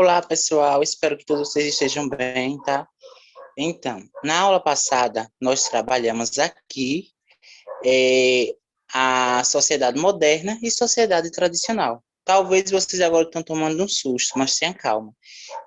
Olá, pessoal. Espero que todos vocês estejam bem, tá? Então, na aula passada, nós trabalhamos aqui a sociedade moderna e sociedade tradicional. Talvez vocês agora estão tomando um susto, mas tenham calma.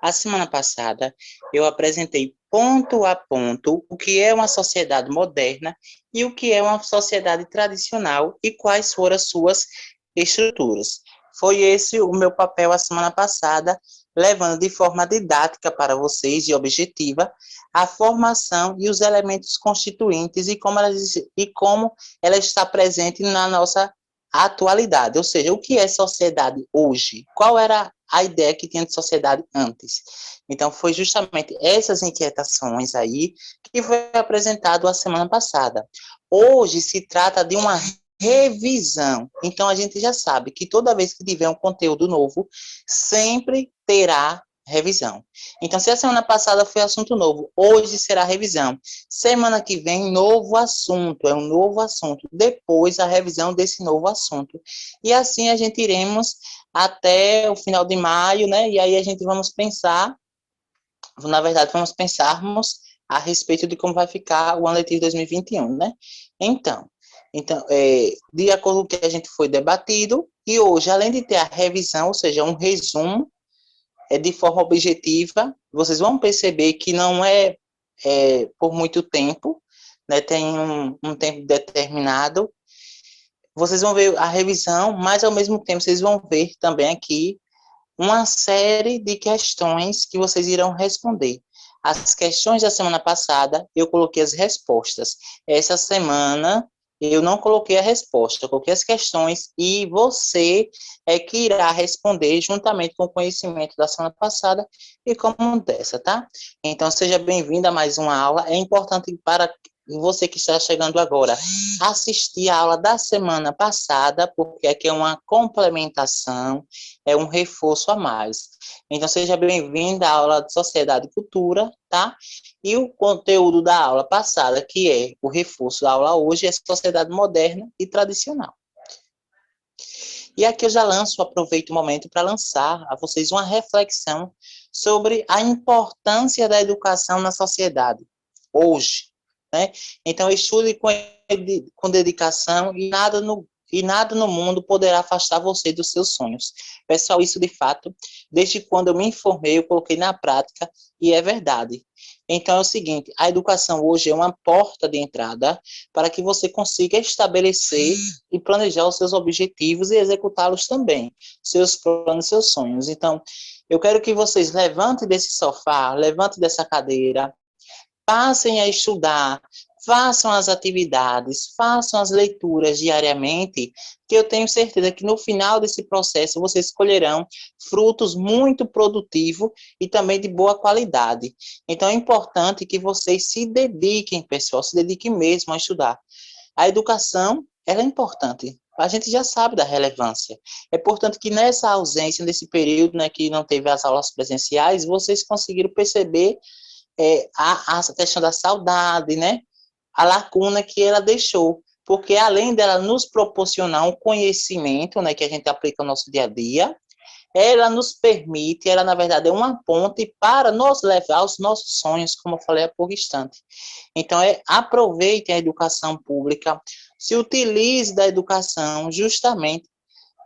A semana passada, eu apresentei ponto a ponto o que é uma sociedade moderna e o que é uma sociedade tradicional e quais foram as suas estruturas. Foi esse o meu papel a semana passada, levando de forma didática para vocês e objetiva a formação e os elementos constituintes e como ela está presente na nossa atualidade, ou seja, o que é sociedade hoje? Qual era a ideia que tinha de sociedade antes? Então, foi justamente essas inquietações aí que foi apresentado a semana passada. Hoje se trata de uma revisão. Então, a gente já sabe que toda vez que tiver um conteúdo novo, sempre terá revisão. Então, se a semana passada foi assunto novo, hoje será revisão. Semana que vem, novo assunto, é um novo assunto. Depois, a revisão desse novo assunto. E assim a gente iremos até o final de maio, né? E aí a gente vamos pensar, na verdade, vamos pensarmos a respeito de como vai ficar o ano letivo 2021, né? Então, de acordo com o que a gente foi debatido, e hoje, além de ter a revisão, ou seja, um resumo, de forma objetiva, vocês vão perceber que não é por muito tempo, né, tem um tempo determinado. Vocês vão ver a revisão, mas ao mesmo tempo vocês vão ver também aqui uma série de questões que vocês irão responder. As questões da semana passada, eu coloquei as respostas. Essa semana, eu não coloquei a resposta, eu coloquei as questões e você é que irá responder juntamente com o conhecimento da semana passada e como dessa, tá? Então, seja bem-vindo a mais uma aula. É importante para você que está chegando agora assistir a aula da semana passada, porque aqui é uma complementação, é um reforço a mais. Então, seja bem-vindo à aula de Sociedade e Cultura, tá? E o conteúdo da aula passada, que é o reforço da aula hoje, é Sociedade Moderna e Tradicional. E aqui eu já aproveito o momento para lançar a vocês uma reflexão sobre a importância da educação na sociedade, hoje, né? Então, estude com dedicação e nada no mundo poderá afastar você dos seus sonhos. Pessoal, isso de fato, desde quando eu me informei, eu coloquei na prática e é verdade. Então é o seguinte, a educação hoje é uma porta de entrada para que você consiga estabelecer e planejar os seus objetivos e executá-los também, seus planos, seus sonhos. Então, eu quero que vocês levantem desse sofá, levantem dessa cadeira, passem a estudar, façam as atividades, façam as leituras diariamente, que eu tenho certeza que no final desse processo vocês colherão frutos muito produtivos e também de boa qualidade. Então é importante que vocês se dediquem, pessoal, se dediquem mesmo a estudar. A educação, ela é importante. A gente já sabe da relevância. É importante que nessa ausência, nesse período, né, que não teve as aulas presenciais, vocês conseguiram perceber a questão da saudade, né? A lacuna que ela deixou, porque além dela nos proporcionar um conhecimento, né, que a gente aplica no nosso dia a dia, ela nos permite, ela na verdade é uma ponte para nos levar aos nossos sonhos, como eu falei há pouco instante. Então, aproveite a educação pública, se utilize da educação justamente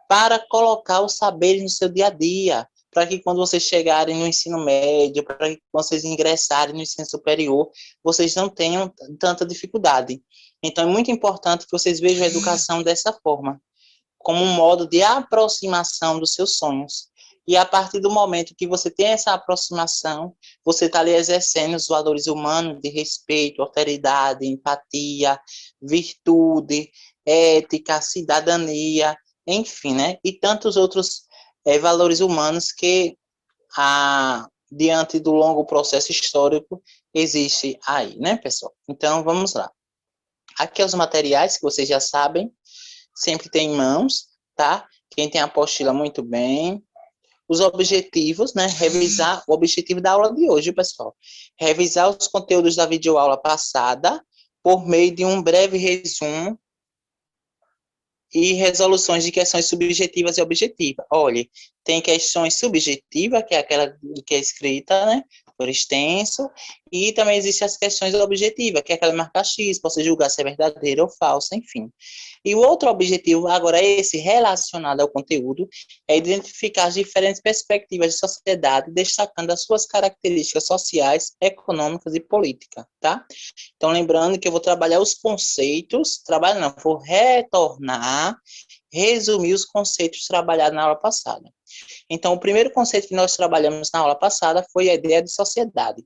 para colocar os saberes no seu dia a dia, para que quando vocês chegarem no ensino médio, para que vocês ingressarem no ensino superior, vocês não tenham tanta dificuldade. Então, é muito importante que vocês vejam a educação dessa forma, como um modo de aproximação dos seus sonhos. E a partir do momento que você tem essa aproximação, você está ali exercendo os valores humanos de respeito, alteridade, empatia, virtude, ética, cidadania, enfim, né? E tantos outros valores humanos que, diante do longo processo histórico, existe aí, né, pessoal? Então, vamos lá. Aqui os materiais que vocês já sabem, sempre tem em mãos, tá? Quem tem a apostila, muito bem. Os objetivos, né? Revisar o objetivo da aula de hoje, pessoal. Revisar os conteúdos da videoaula passada por meio de um breve resumo e resoluções de questões subjetivas e objetivas. Olha, tem questões subjetivas, que é aquela que é escrita, né, por extenso, e também existem as questões objetivas, que é aquela marca X, para você julgar se é verdadeira ou falsa, enfim. E o outro objetivo, agora esse relacionado ao conteúdo, é identificar as diferentes perspectivas de sociedade, destacando as suas características sociais, econômicas e políticas, tá? Então, lembrando que eu vou trabalhar os conceitos, vou retornar, resumir os conceitos trabalhados na aula passada. Então, o primeiro conceito que nós trabalhamos na aula passada foi a ideia de sociedade.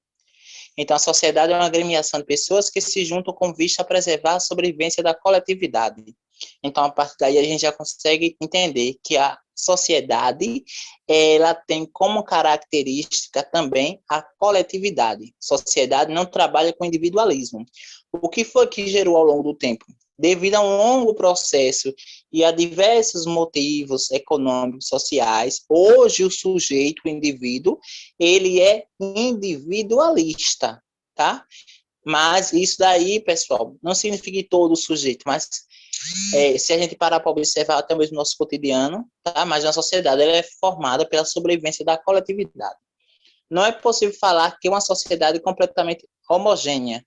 Então, a sociedade é uma agremiação de pessoas que se juntam com vista a preservar a sobrevivência da coletividade. Então, a partir daí, a gente já consegue entender que a sociedade, ela tem como característica também a coletividade. Sociedade não trabalha com individualismo. O que foi que gerou ao longo do tempo? Devido a um longo processo e a diversos motivos econômicos, sociais, hoje o sujeito, o indivíduo, ele é individualista, tá? Mas isso daí, pessoal, não significa que todo sujeito, mas se a gente parar para observar até mesmo no nosso cotidiano, tá? Mas na sociedade ela é formada pela sobrevivência da coletividade. Não é possível falar que uma sociedade é completamente homogênea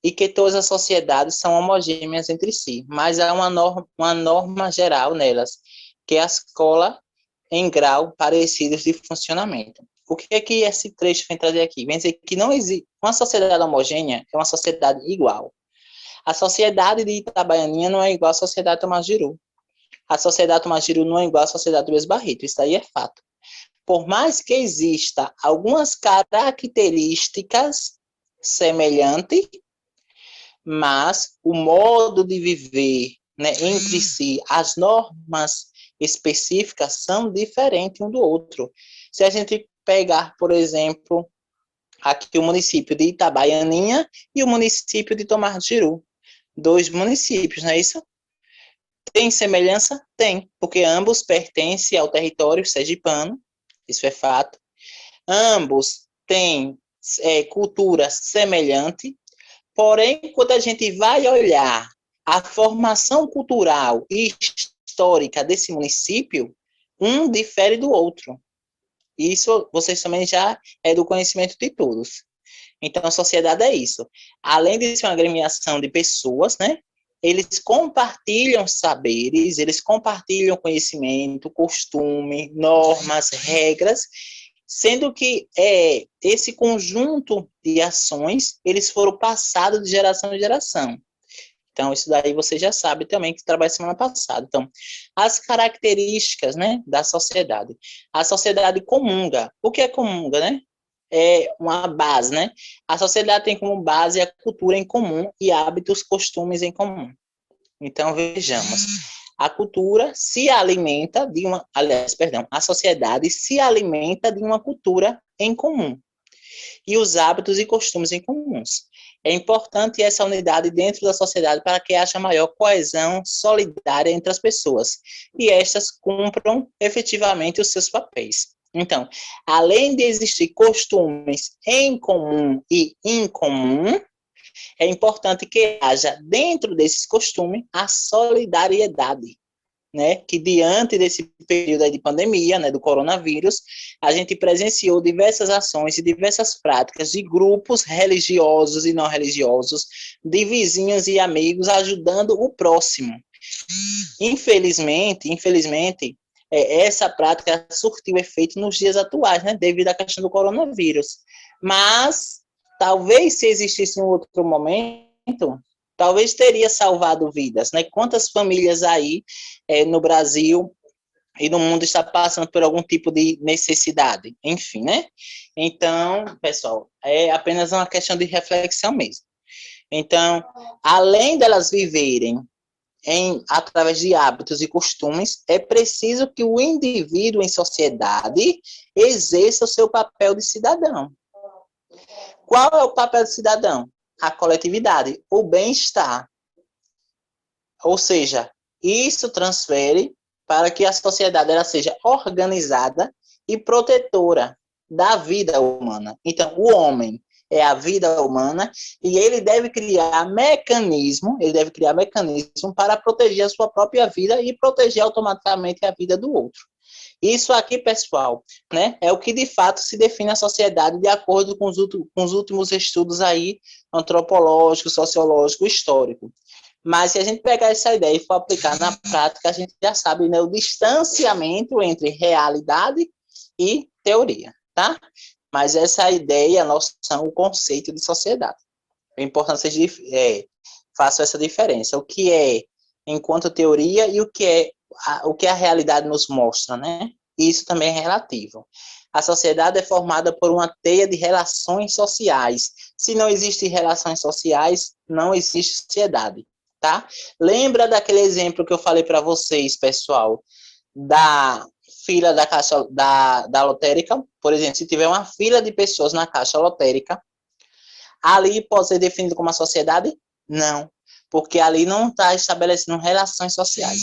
e que todas as sociedades são homogêneas entre si, mas há uma norma geral nelas, que é a escola em grau parecidos de funcionamento. O que é que esse trecho vem trazer aqui? Vem dizer que não existe uma sociedade homogênea, é uma sociedade igual. A sociedade de Itabaianinha não é igual à sociedade de Tomajiru. A sociedade de Tomajiru não é igual à sociedade do Ex-Barreto, isso aí é fato. Por mais que exista algumas características semelhantes, mas o modo de viver, né, entre si, as normas específicas são diferentes um do outro. Se a gente pegar, por exemplo, aqui o município de Itabaianinha e o município de Tomarjiru, dois municípios, não é isso? Tem semelhança? Tem, porque ambos pertencem ao território sergipano, isso é fato. Ambos têm cultura semelhante, porém, quando a gente vai olhar a formação cultural e histórica desse município, um difere do outro. Isso vocês também já é do conhecimento de todos. Então, a sociedade é isso. Além de ser uma agremiação de pessoas, né? Eles compartilham saberes, eles compartilham conhecimento, costume, normas, regras, sendo que esse conjunto de ações, eles foram passados de geração em geração. Então, isso daí você já sabe também que trabalha semana passada. Então, as características, né, da sociedade. A sociedade comunga. O que é comunga, né? É uma base, né? A sociedade tem como base a cultura em comum e hábitos, costumes em comum. Então, vejamos. A cultura se alimenta de uma... Aliás, perdão. A sociedade se alimenta de uma cultura em comum e os hábitos e costumes em comuns. É importante essa unidade dentro da sociedade para que haja maior coesão solidária entre as pessoas e estas cumpram efetivamente os seus papéis. Então, além de existir costumes em comum e incomum, é importante que haja dentro desses costumes a solidariedade, né, que diante desse período aí de pandemia, né, do coronavírus, a gente presenciou diversas ações e diversas práticas de grupos religiosos e não religiosos, de vizinhos e amigos ajudando o próximo. Infelizmente, essa prática surtiu efeito nos dias atuais, né, devido à questão do coronavírus. Mas, talvez se existisse um outro momento, talvez teria salvado vidas, né? Quantas famílias aí no Brasil e no mundo está passando por algum tipo de necessidade, enfim, né? Então, pessoal, é apenas uma questão de reflexão mesmo. Então, além delas viverem através de hábitos e costumes, é preciso que o indivíduo em sociedade exerça o seu papel de cidadão. Qual é o papel do cidadão? A coletividade, o bem-estar. Ou seja, isso transfere para que a sociedade ela seja organizada e protetora da vida humana. Então, o homem, é a vida humana, e ele deve criar mecanismo para proteger a sua própria vida e proteger automaticamente a vida do outro. Isso aqui, pessoal, né, é o que de fato se define a sociedade de acordo com os últimos estudos aí, antropológico, sociológico, histórico. Mas se a gente pegar essa ideia e for aplicar na prática, a gente já sabe, né, o distanciamento entre realidade e teoria, tá? Mas essa ideia, a noção, o conceito de sociedade. É importante que vocês façam essa diferença. O que é enquanto teoria e o que a realidade nos mostra, né? Isso também é relativo. A sociedade é formada por uma teia de relações sociais. Se não existem relações sociais, não existe sociedade, tá? Lembra daquele exemplo que eu falei para vocês, pessoal, da fila da caixa da lotérica? Por exemplo, se tiver uma fila de pessoas na caixa lotérica, ali pode ser definido como uma sociedade? Não, porque ali não está estabelecendo relações sociais.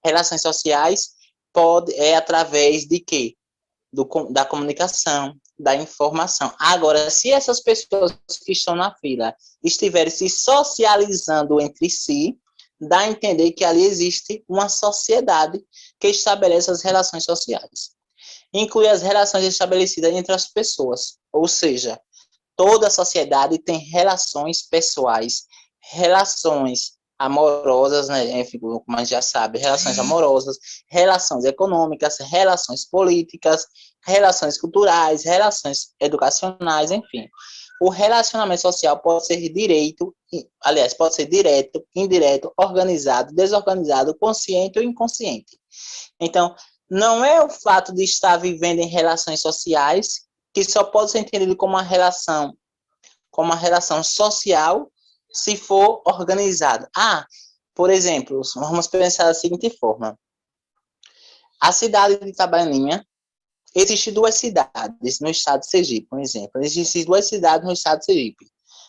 Relações sociais é através de quê? Da comunicação, da informação. Agora, se essas pessoas que estão na fila estiverem se socializando entre si, dá a entender que ali existe uma sociedade que estabelece as relações sociais. Inclui as relações estabelecidas entre as pessoas, ou seja, toda a sociedade tem relações pessoais, relações amorosas, né, como a gente já sabe, relações amorosas, relações econômicas, relações políticas, relações culturais, relações educacionais, enfim. O relacionamento social pode ser pode ser direto, indireto, organizado, desorganizado, consciente ou inconsciente. Então, não é o fato de estar vivendo em relações sociais que só pode ser entendido como uma relação social se for organizado. Por exemplo, vamos pensar da seguinte forma. A cidade de Itabaianinha, existem duas cidades no estado de Sergipe, por exemplo. Existem duas cidades no estado de Sergipe.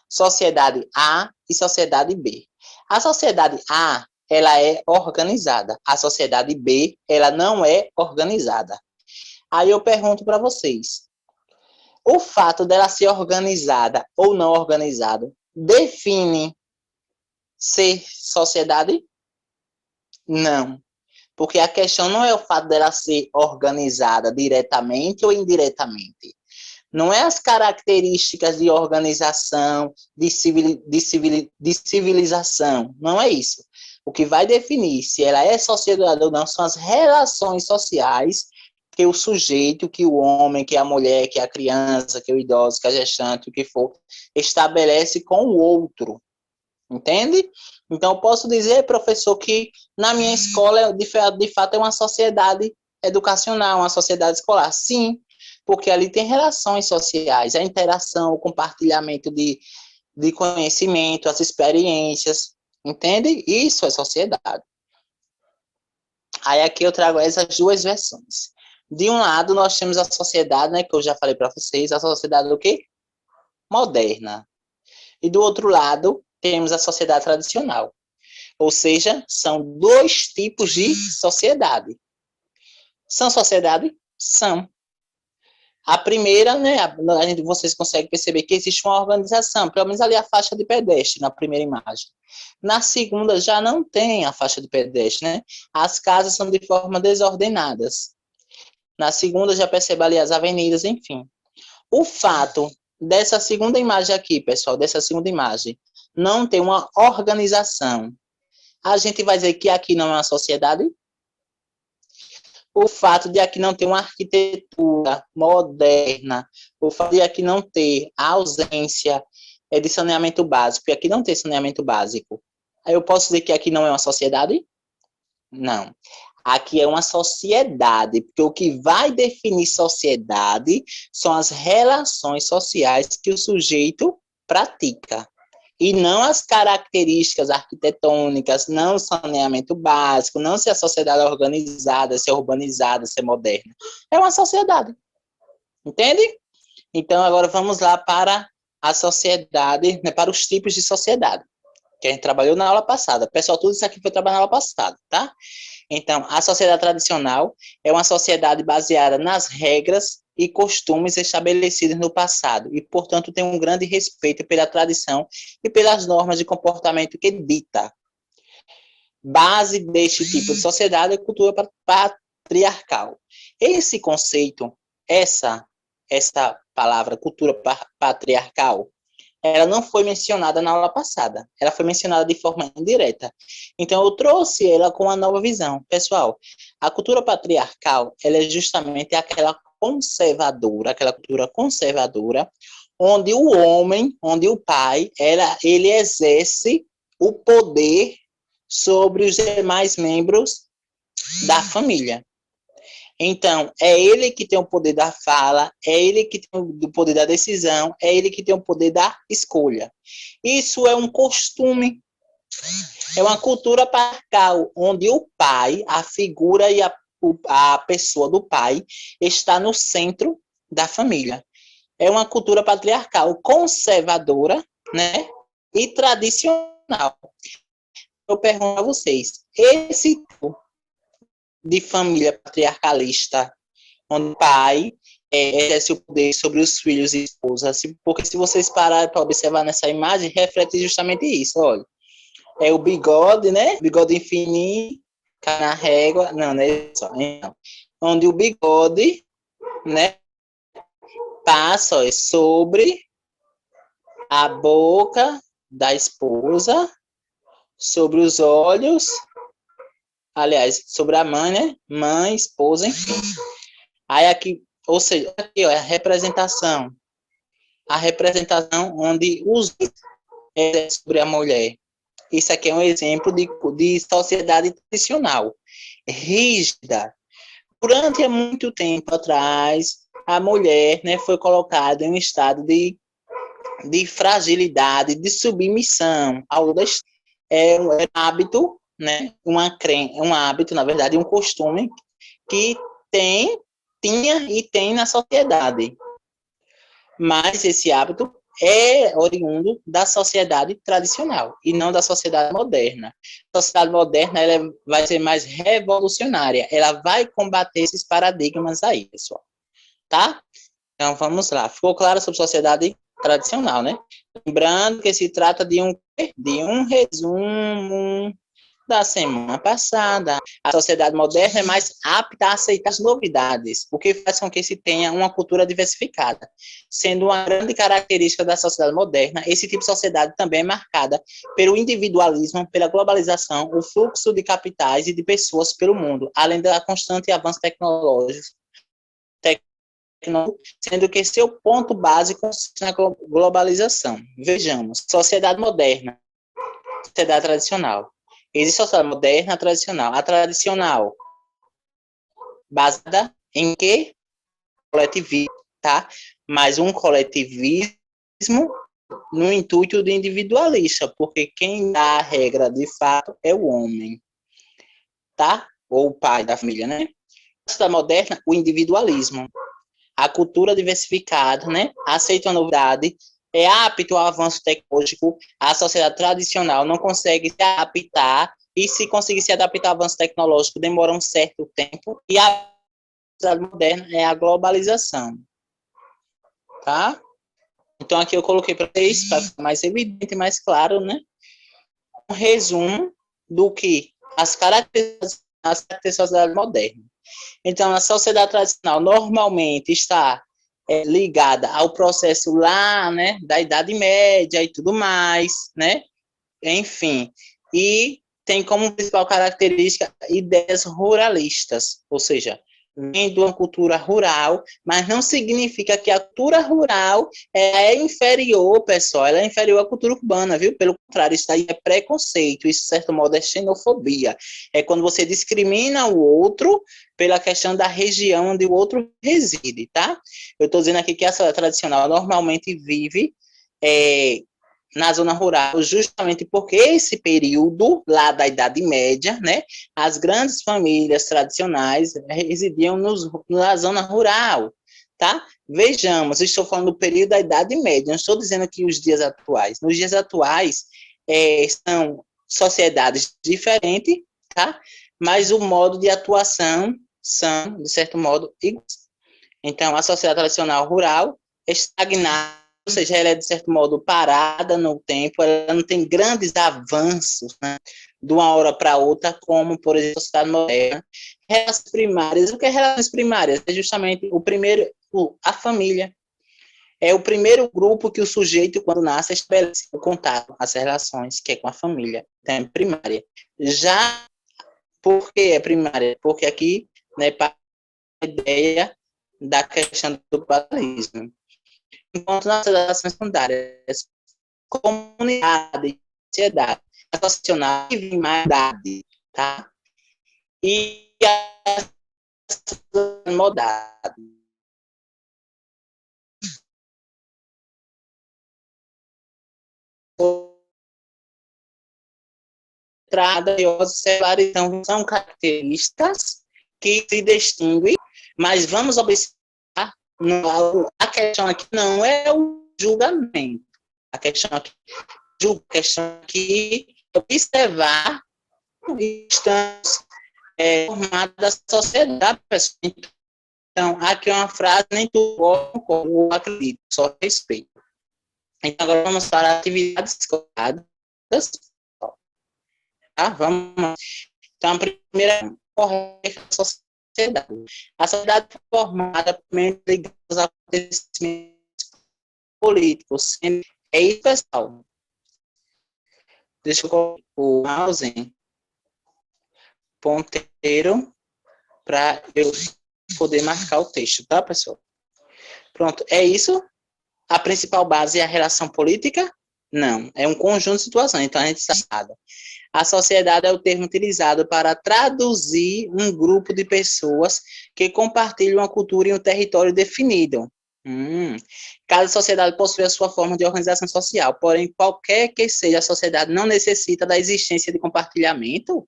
Sociedade A e Sociedade B. A Sociedade A, ela é organizada. A Sociedade B, ela não é organizada. Aí eu pergunto para vocês, o fato dela ser organizada ou não organizada define ser sociedade? Não. Porque a questão não é o fato dela ser organizada diretamente ou indiretamente. Não é as características de organização, de civilização. Não é isso. O que vai definir se ela é sociedade ou não são as relações sociais que o sujeito, que o homem, que a mulher, que a criança, que o idoso, que a gestante, o que for, estabelece com o outro. Entende? Então, eu posso dizer, professor, que na minha escola, de fato, é uma sociedade educacional, uma sociedade escolar. Sim, porque ali tem relações sociais, a interação, o compartilhamento de conhecimento, as experiências. Entende? Isso é sociedade. Aí aqui eu trago essas duas versões. De um lado, nós temos a sociedade, né, que eu já falei para vocês, a sociedade do quê? Moderna. E do outro lado, temos a sociedade tradicional. Ou seja, são dois tipos de sociedade. São sociedade? São. A primeira, né, vocês conseguem perceber que existe uma organização, pelo menos ali a faixa de pedestre, na primeira imagem. Na segunda, já não tem a faixa de pedestre, né? As casas são de forma desordenadas. Na segunda, já percebe ali as avenidas, enfim. O fato dessa segunda imagem aqui, pessoal, dessa segunda imagem, não ter uma organização, a gente vai dizer que aqui não é uma sociedade? O fato de aqui não ter uma arquitetura moderna, o fato de aqui não ter a ausência de saneamento básico, e aqui não tem saneamento básico, aí eu posso dizer que aqui não é uma sociedade? Não. Aqui é uma sociedade, porque o que vai definir sociedade são as relações sociais que o sujeito pratica. E não as características arquitetônicas, não o saneamento básico, não se a sociedade é organizada, se é urbanizada, se é moderna. É uma sociedade. Entende? Então, agora vamos lá para a sociedade, né, para os tipos de sociedade, que a gente trabalhou na aula passada. Pessoal, tudo isso aqui foi trabalhado na aula passada, tá? Então, a sociedade tradicional é uma sociedade baseada nas regras e costumes estabelecidos no passado e, portanto, tem um grande respeito pela tradição e pelas normas de comportamento que dita. Base deste tipo de sociedade é a cultura patriarcal. Esse conceito, essa palavra, cultura patriarcal, ela não foi mencionada na aula passada, ela foi mencionada de forma indireta. Então, eu trouxe ela com uma nova visão. Pessoal, a cultura patriarcal, ela é justamente aquela cultura conservadora, onde o homem, onde o pai, ele exerce o poder sobre os demais membros da família. Então, é ele que tem o poder da fala, é ele que tem o poder da decisão, é ele que tem o poder da escolha. Isso é um costume, é uma cultura patriarcal, onde o pai, a figura e a pessoa do pai está no centro da família. É uma cultura patriarcal conservadora, né, e tradicional. Eu pergunto a vocês, esse tipo de família patriarcalista, onde o pai exerce o poder sobre os filhos e esposas, porque se vocês pararem para observar nessa imagem, reflete justamente isso, olha. É o bigode, né? Bigode infinito, na régua, não é só, não. Onde o bigode, né, passa ó, sobre a boca da esposa, sobre os olhos, aliás, sobre a mãe, né? Mãe, esposa, enfim. Aí aqui, ou seja, aqui ó, é a representação onde os é sobre a mulher. Isso aqui é um exemplo de sociedade tradicional, rígida. Durante muito tempo atrás, a mulher, né, foi colocada em um estado de fragilidade, de submissão ao é um hábito, né, um hábito, na verdade, um costume que tinha e tem na sociedade. Mas esse hábito é oriundo da sociedade tradicional e não da sociedade moderna. A sociedade moderna ela vai ser mais revolucionária, ela vai combater esses paradigmas aí, pessoal. Tá? Então vamos lá. Ficou claro sobre sociedade tradicional, né? Lembrando que se trata de um resumo da semana passada. A sociedade moderna é mais apta a aceitar as novidades, o que faz com que se tenha uma cultura diversificada. Sendo uma grande característica da sociedade moderna, esse tipo de sociedade também é marcada pelo individualismo, pela globalização, o fluxo de capitais e de pessoas pelo mundo, além da constante avanço tecnológico, sendo que seu ponto básico consiste na globalização. Vejamos, sociedade moderna, sociedade tradicional. Existe a sociedade moderna, a tradicional. A tradicional, baseada em que? Coletivismo, tá? Mas um coletivismo no intuito de individualista, porque quem dá a regra de fato é o homem, tá? Ou o pai da família, né? A sociedade moderna, o individualismo. A cultura diversificada, né? Aceita a novidade, é apto ao avanço tecnológico, a sociedade tradicional não consegue se adaptar, e se conseguir se adaptar ao avanço tecnológico demora um certo tempo, e a sociedade moderna é a globalização, tá? Então aqui eu coloquei para vocês, para ficar mais evidente, mais claro, né? Um resumo do que as características da sociedade moderna. Então, a sociedade tradicional normalmente está ligada ao processo lá, né, da Idade Média e tudo mais, né? Enfim, e tem como principal característica ideias ruralistas, ou seja, vem de uma cultura rural, mas não significa que a cultura rural é inferior, pessoal, ela é inferior à cultura urbana, viu? Pelo contrário, isso aí é preconceito, isso, de certo modo, é xenofobia. É quando você discrimina o outro pela questão da região onde o outro reside, tá? Eu estou dizendo aqui que a sociedade tradicional normalmente vive na zona rural, justamente porque esse período lá da Idade Média, né, as grandes famílias tradicionais residiam na zona rural, tá? Vejamos, estou falando do período da Idade Média, não estou dizendo aqui os dias atuais. Nos dias atuais, são sociedades diferentes, tá? Mas o modo de atuação são, de certo modo, iguais. Então, a sociedade tradicional rural é estagnada, ou seja, ela é, de certo modo, parada no tempo, ela não tem grandes avanços, né, de uma hora para outra, como, por exemplo, a sociedade moderna. Relações primárias, o que é relações primárias? É justamente a família. É o primeiro grupo que o sujeito, quando nasce, estabelece o contato, as relações, que é com a família. Então, é primária. Já, por que é primária? Porque aqui, né, para a ideia da questão do paternalismo. Enquanto nas relações secundárias, comunidade, sociedade, associacional e vimaridade, tá? E a modalidade. Entrada e observar, então, são características que se distinguem, mas vamos observar, a questão aqui não é o julgamento, a questão aqui é observar estamos formados da sociedade, pessoal. Então, aqui é uma frase, nem tudo concordo, eu acredito, só respeito. Então, agora vamos para atividades escolares. Tá? Vamos lá. Então, a primeira correta a sociedade. A sociedade é formada por ligados aos acontecimentos políticos. É isso, pessoal. Deixa eu colocar o mouse em ponteiro para eu poder marcar o texto, tá, pessoal? Pronto, é isso? A principal base é a relação política? Não, é um conjunto de situações. Então, a gente sabe. A sociedade é o termo utilizado para traduzir um grupo de pessoas que compartilham uma cultura e um território definido. Cada sociedade possui a sua forma de organização social, porém, qualquer que seja a sociedade não necessita da existência de compartilhamento.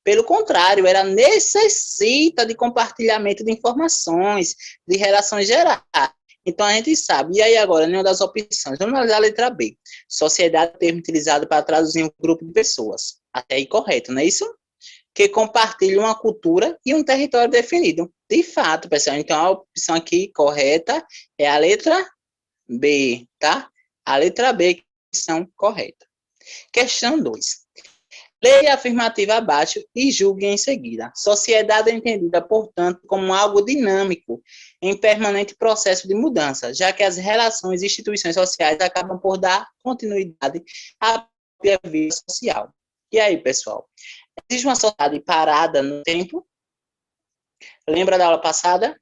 Pelo contrário, ela necessita de compartilhamento de informações, de relações gerais. Então, a gente sabe. E aí, agora, nenhuma das opções. Vamos analisar a letra B. Sociedade, termo utilizado para traduzir um grupo de pessoas. Até aí, correto, não é isso? Que compartilham uma cultura e um território definido. De fato, pessoal. Então, a opção aqui correta é a letra B, tá? A letra B, que é a opção correta. Questão 2. Leia a afirmativa abaixo e julgue em seguida. Sociedade é entendida, portanto, como algo dinâmico, em permanente processo de mudança, já que as relações e instituições sociais acabam por dar continuidade à própria vida social. E aí, pessoal? Existe uma sociedade parada no tempo? Lembra da aula passada?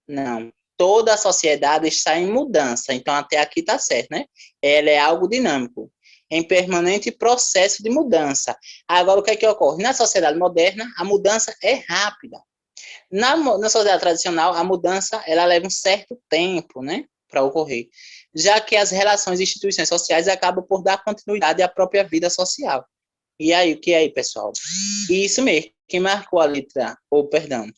Não. Toda a sociedade está em mudança, então até aqui está certo, né? Ela é algo dinâmico, em permanente processo de mudança. Agora, o que é que ocorre? Na sociedade moderna, a mudança é rápida. Na sociedade tradicional, a mudança ela leva um certo tempo, né, para ocorrer, já que as relações e instituições sociais acabam por dar continuidade à própria vida social. E aí, o que é aí, pessoal? Isso mesmo. Quem marcou a letra, ou perdão,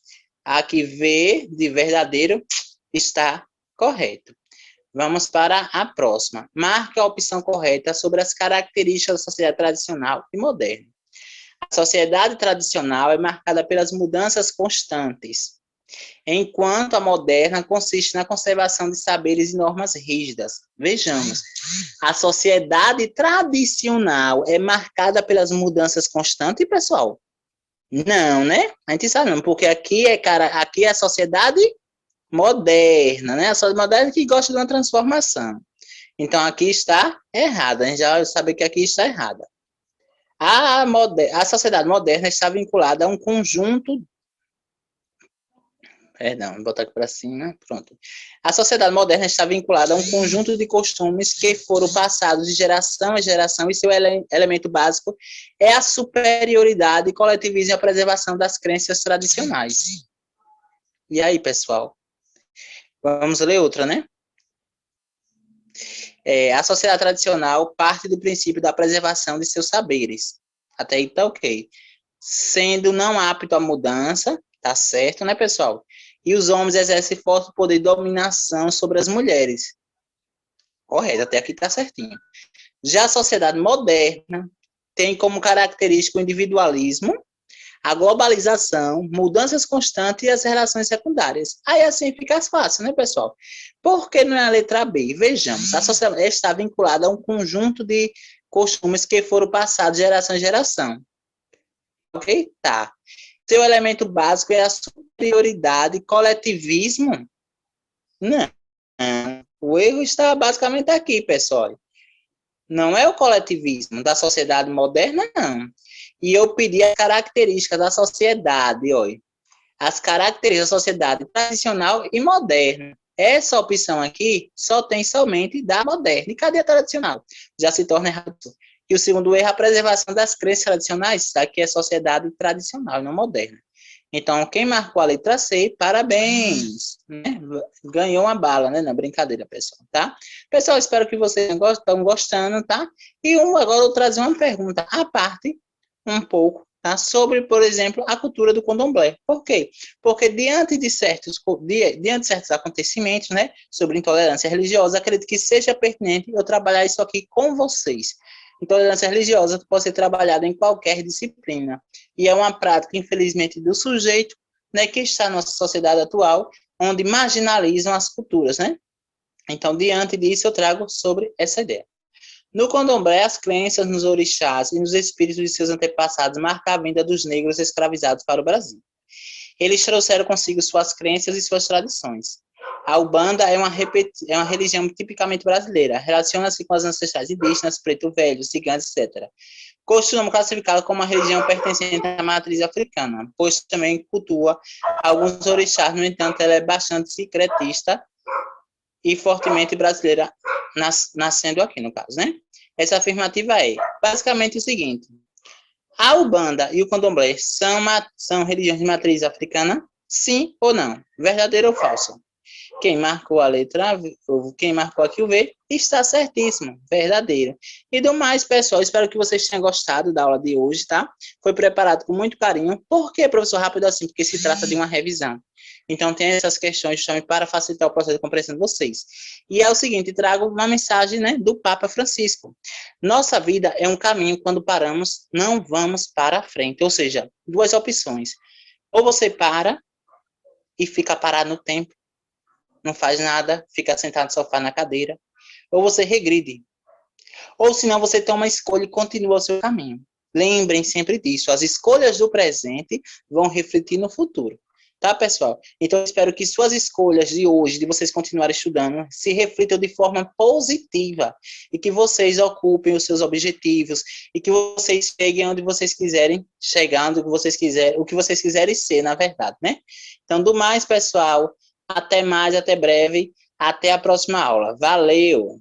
a que V de verdadeiro está correto. Vamos para a próxima. Marque a opção correta sobre as características da sociedade tradicional e moderna. A sociedade tradicional é marcada pelas mudanças constantes, enquanto a moderna consiste na conservação de saberes e normas rígidas. Vejamos, a sociedade tradicional é marcada pelas mudanças constantes, pessoal? Não, né? A gente sabe não, porque aqui é a sociedade moderna, né? A sociedade moderna que gosta de uma transformação. Então, aqui está errada. A gente já sabe que aqui está errada. A sociedade moderna está vinculada a um conjunto. Perdão, vou botar aqui para cima. Pronto. A sociedade moderna está vinculada a um conjunto de costumes que foram passados de geração em geração e seu elemento básico é a superioridade, coletivismo e a preservação das crenças tradicionais. E aí, pessoal? Vamos ler outra, né? A sociedade tradicional parte do princípio da preservação de seus saberes. Até aí tá ok. Sendo não apto à mudança, tá certo, né, pessoal? E os homens exercem forte poder de dominação sobre as mulheres. Correto, até aqui tá certinho. Já a sociedade moderna tem como característica o individualismo, A globalização, mudanças constantes e as relações secundárias. Aí assim fica fácil, né, pessoal? Por que não é a letra B? Vejamos, a sociedade está vinculada a um conjunto de costumes que foram passados de geração em geração. Ok? Tá. Seu elemento básico é a superioridade, coletivismo? Não. O erro está basicamente aqui, pessoal. Não é o coletivismo da sociedade moderna, não. E eu pedi as características da sociedade, olha. As características da sociedade tradicional e moderna. Essa opção aqui só tem somente da moderna. E cadê a tradicional? Já se torna errado. E o segundo erro é a preservação das crenças tradicionais. Isso aqui é sociedade tradicional e não moderna. Então, quem marcou a letra C, parabéns, né? Ganhou uma bala, né? Na brincadeira, pessoal, tá? Pessoal, espero que vocês estão gostando, tá? E agora eu vou trazer uma pergunta à parte, um pouco, tá? Sobre, por exemplo, a cultura do candomblé. Por quê? Porque diante de certos acontecimentos, né? Sobre intolerância religiosa, acredito que seja pertinente eu trabalhar isso aqui com vocês. Intolerância religiosa pode ser trabalhada em qualquer disciplina. E é uma prática, infelizmente, do sujeito, né, que está na nossa sociedade atual, onde marginalizam as culturas, né? Então, diante disso, eu trago sobre essa ideia. No candomblé, as crenças nos orixás e nos espíritos de seus antepassados marcam a vinda dos negros escravizados para o Brasil. Eles trouxeram consigo suas crenças e suas tradições. A Umbanda é uma religião tipicamente brasileira, relaciona-se com as ancestrais indígenas, preto velho, ciganos, etc. Costumamos classificá-la como uma religião pertencente à matriz africana, pois também cultua alguns orixás, no entanto, ela é bastante secretista e fortemente brasileira, nascendo aqui, no caso, né? Essa afirmativa é basicamente o seguinte: a Umbanda e o Candomblé são religiões de matriz africana? Sim ou não? Verdadeiro ou falso? Quem marcou a letra, quem marcou aqui o V, está certíssimo, verdadeiro. E do mais, pessoal, espero que vocês tenham gostado da aula de hoje, tá? Foi preparado com muito carinho. Por que, professor, rápido assim? Porque se trata de uma revisão. Então, tem essas questões justamente para facilitar o processo de compreensão de vocês. E é o seguinte, trago uma mensagem, né, do Papa Francisco. Nossa vida é um caminho, quando paramos, não vamos para a frente. Ou seja, duas opções. Ou você para e fica parado no tempo, não faz nada, fica sentado no sofá, na cadeira, ou você regride. Ou senão você toma uma escolha e continua o seu caminho. Lembrem sempre disso, as escolhas do presente vão refletir no futuro. Tá, pessoal? Então, eu espero que suas escolhas de hoje, de vocês continuarem estudando, se reflitam de forma positiva e que vocês ocupem os seus objetivos e que vocês cheguem onde vocês quiserem, chegando o que vocês quiserem ser, na verdade, né? Então, do mais, pessoal, até mais, até breve, até a próxima aula. Valeu!